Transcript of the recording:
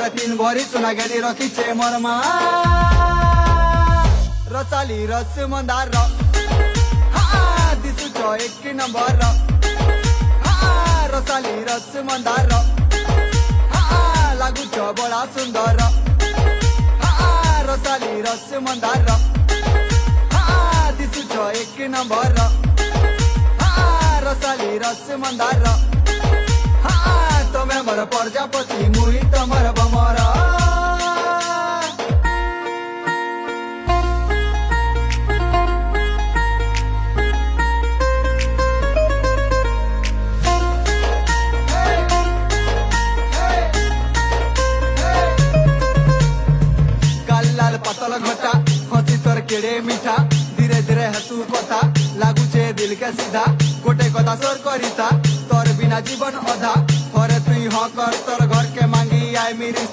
तीन भरी चुना गेली रखीचे मरमा रसाली रस मंदार दिसूच एक नंबर रसाली रस मंदार लागूच बड़ा सुंदर रसाली रस मंदार दिसूच एक नंबर रसाली रस मंदार तमे मोर प्रजापति मुई तमर बमरा लाल पतल घटा हसी तोर केड़े मीठा धीरे धीरे हसू कथा लागुचे दिल के सीधा गोटे कथा सोर करिता तोर बिना जीवन अधा थोरे तुई हाँ कर तोर घर के मांगी आय मेरी